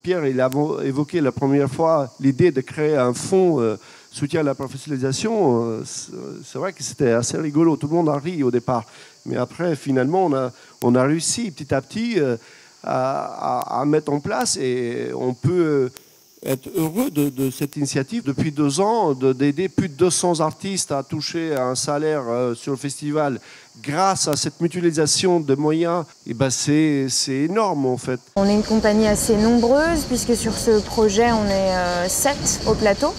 Pierre, il a évoqué la première fois l'idée de créer un fonds soutien à la professionnalisation. C'est vrai que c'était assez rigolo. Tout le monde a ri au départ. Mais après, finalement, on a réussi petit à petit à mettre en place et on peut être heureux de cette initiative. Depuis 2 ans, d'aider plus de 200 artistes à toucher un salaire sur le festival grâce à cette mutualisation de moyens, et ben c'est énorme en fait. On est une compagnie assez nombreuse puisque sur ce projet on est 7 au plateau.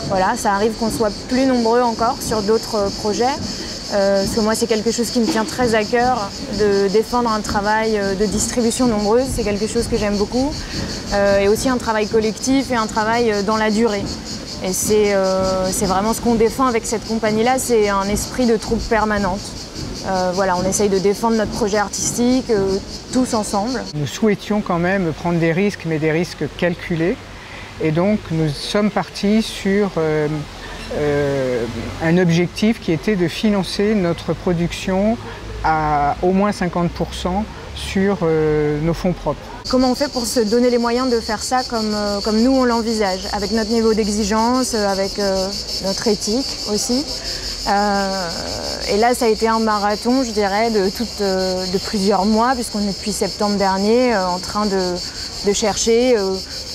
Voilà, ça arrive qu'on soit plus nombreux encore sur d'autres projets. Parce que moi c'est quelque chose qui me tient très à cœur de défendre un travail de distribution nombreuse, c'est quelque chose que j'aime beaucoup. Et aussi un travail collectif et un travail dans la durée. Et c'est vraiment ce qu'on défend avec cette compagnie-là, c'est un esprit de troupe permanente. Voilà, on essaye de défendre notre projet artistique tous ensemble. Nous souhaitions quand même prendre des risques, mais des risques calculés. Et donc nous sommes partis sur un objectif qui était de financer notre production à au moins 50% sur nos fonds propres. Comment on fait pour se donner les moyens de faire ça comme nous on l'envisage, avec notre niveau d'exigence, avec notre éthique aussi. Et là, ça a été un marathon, je dirais, de plusieurs mois, puisqu'on est depuis septembre dernier en train de chercher,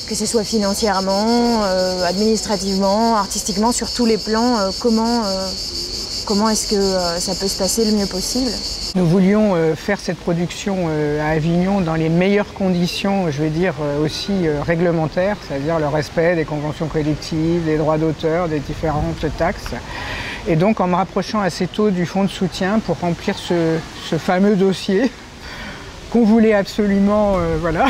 que ce soit financièrement, administrativement, artistiquement, sur tous les plans, comment est-ce que ça peut se passer le mieux possible. Nous voulions faire cette production à Avignon dans les meilleures conditions, je veux dire aussi réglementaires, c'est-à-dire le respect des conventions collectives, des droits d'auteur, des différentes taxes. Et donc en me rapprochant assez tôt du fonds de soutien pour remplir ce fameux dossier qu'on voulait absolument, voilà,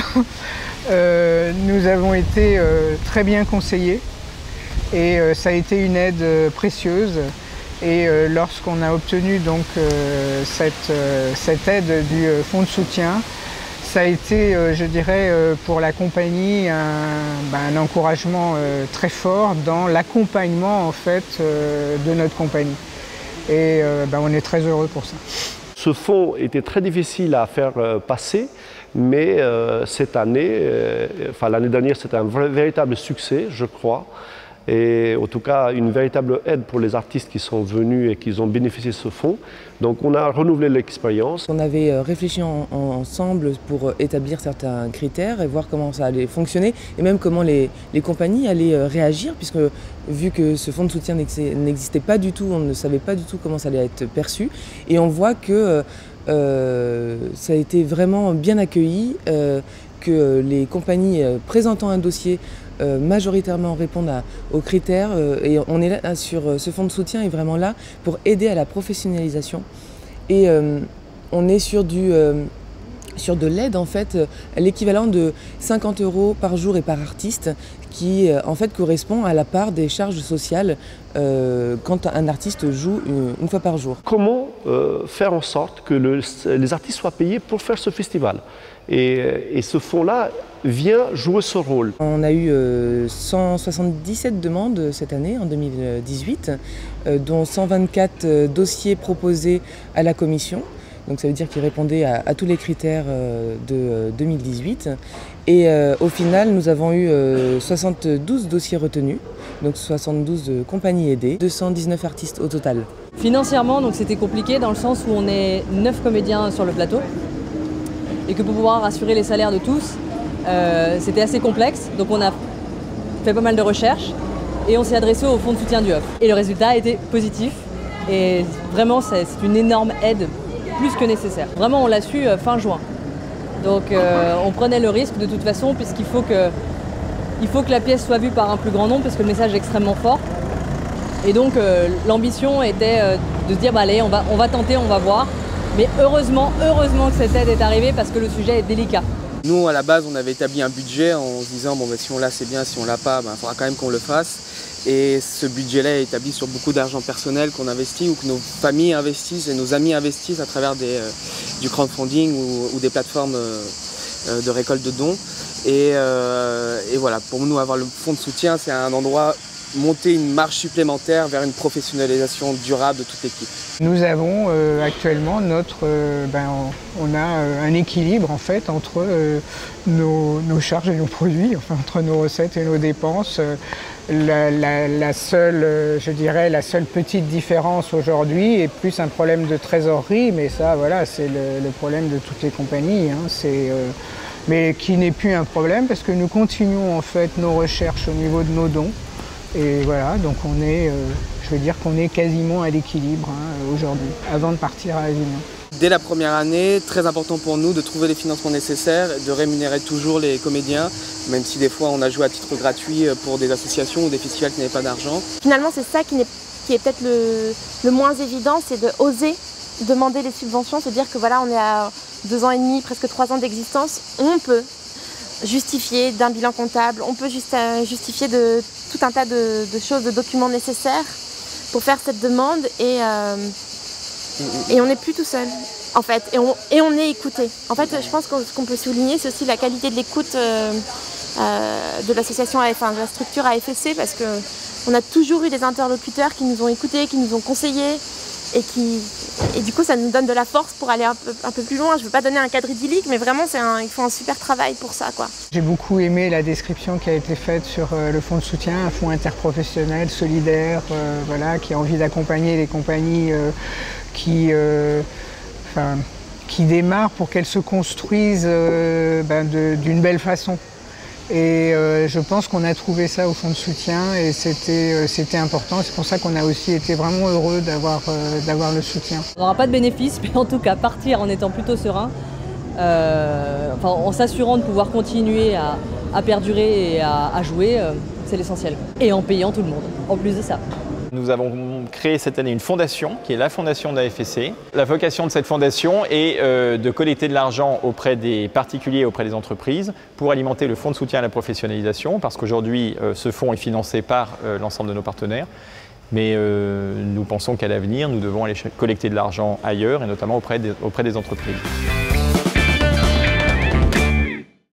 nous avons été très bien conseillés et ça a été une aide précieuse. Et lorsqu'on a obtenu donc cette aide du fonds de soutien, ça a été, je dirais, pour la compagnie un encouragement très fort dans l'accompagnement en fait de notre compagnie. Et on est très heureux pour ça. Ce fonds était très difficile à faire passer, mais cette année, l'année dernière, c'était un véritable succès, je crois. Et en tout cas, une véritable aide pour les artistes qui sont venus et qui ont bénéficié de ce fonds. Donc on a renouvelé l'expérience. On avait réfléchi ensemble pour établir certains critères et voir comment ça allait fonctionner et même comment les compagnies allaient réagir, puisque vu que ce fonds de soutien n'existait pas du tout, on ne savait pas du tout comment ça allait être perçu. Et on voit que ça a été vraiment bien accueilli, que les compagnies présentant un dossier majoritairement répondent aux critères et on est là sur ce fonds de soutien est vraiment là pour aider à la professionnalisation et on est sur de l'aide en fait, l'équivalent de 50 € par jour et par artiste qui en fait correspond à la part des charges sociales quand un artiste joue une fois par jour. Comment faire en sorte que les artistes soient payés pour faire ce festival? Et ce fonds-là vient jouer ce rôle. On a eu 177 demandes cette année, en 2018, dont 124 dossiers proposés à la commission. Donc ça veut dire qu'ils répondaient à tous les critères de 2018. Et au final, nous avons eu 72 dossiers retenus, donc 72 compagnies aidées, 219 artistes au total. Financièrement, donc c'était compliqué dans le sens où on est 9 comédiens sur le plateau et que pour pouvoir assurer les salaires de tous, c'était assez complexe. Donc on a fait pas mal de recherches et on s'est adressé au fonds de soutien du HOF. Et le résultat a été positif et vraiment c'est une énorme aide, plus que nécessaire. Vraiment on l'a su fin juin. Donc on prenait le risque de toute façon puisqu'il faut que la pièce soit vue par un plus grand nombre parce que le message est extrêmement fort. Et donc l'ambition était de se dire bah, allez on va tenter, on va voir. Mais heureusement que cette aide est arrivée parce que le sujet est délicat. Nous, à la base, on avait établi un budget en se disant bon, si on l'a, c'est bien, si on l'a pas, il faudra quand même qu'on le fasse. Et ce budget-là est établi sur beaucoup d'argent personnel qu'on investit ou que nos familles investissent et nos amis investissent à travers du crowdfunding ou des plateformes de récolte de dons. Et voilà, pour nous, avoir le fonds de soutien, c'est un endroit monter une marche supplémentaire vers une professionnalisation durable de toute l'équipe. Nous avons actuellement on a un équilibre en fait entre nos charges et nos produits, enfin entre nos recettes et nos dépenses. La seule petite différence aujourd'hui est plus un problème de trésorerie, mais ça voilà, c'est le problème de toutes les compagnies, hein, mais qui n'est plus un problème parce que nous continuons en fait nos recherches au niveau de nos dons. Et voilà, donc on est, je veux dire qu'on est quasiment à l'équilibre aujourd'hui, avant de partir à Avignon. Dès la première année, très important pour nous de trouver les financements nécessaires, de rémunérer toujours les comédiens, même si des fois on a joué à titre gratuit pour des associations ou des festivals qui n'avaient pas d'argent. Finalement, c'est ça qui est peut-être le moins évident, c'est de oser demander les subventions, se dire que voilà, on est à 2 ans et demi, presque 3 ans d'existence, on peut justifier d'un bilan comptable, on peut justifier de tout un tas de choses, de documents nécessaires pour faire cette demande et on n'est plus tout seul en fait et on est écouté. En fait, je pense que ce qu'on peut souligner, c'est aussi la qualité de l'écoute de l'association, enfin de la structure AFSC, parce qu'on a toujours eu des interlocuteurs qui nous ont écoutés, qui nous ont conseillés et du coup ça nous donne de la force pour aller un peu plus loin. Je ne veux pas donner un cadre idyllique, mais vraiment il faut un super travail pour ça, quoi. J'ai beaucoup aimé la description qui a été faite sur le fonds de soutien, un fonds interprofessionnel, solidaire, voilà, qui a envie d'accompagner les compagnies qui démarrent pour qu'elles se construisent d'une belle façon. Et je pense qu'on a trouvé ça au fonds de soutien et c'était important. C'est pour ça qu'on a aussi été vraiment heureux d'avoir le soutien. On n'aura pas de bénéfices, mais en tout cas partir en étant plutôt serein, en s'assurant de pouvoir continuer à perdurer et à jouer, c'est l'essentiel. Et en payant tout le monde, en plus de ça. Nous avons créé cette année une fondation, qui est la fondation d'AFSC. La vocation de cette fondation est de collecter de l'argent auprès des particuliers et auprès des entreprises pour alimenter le fonds de soutien à la professionnalisation, parce qu'aujourd'hui, ce fonds est financé par l'ensemble de nos partenaires. Mais nous pensons qu'à l'avenir, nous devons aller collecter de l'argent ailleurs, et notamment auprès des entreprises.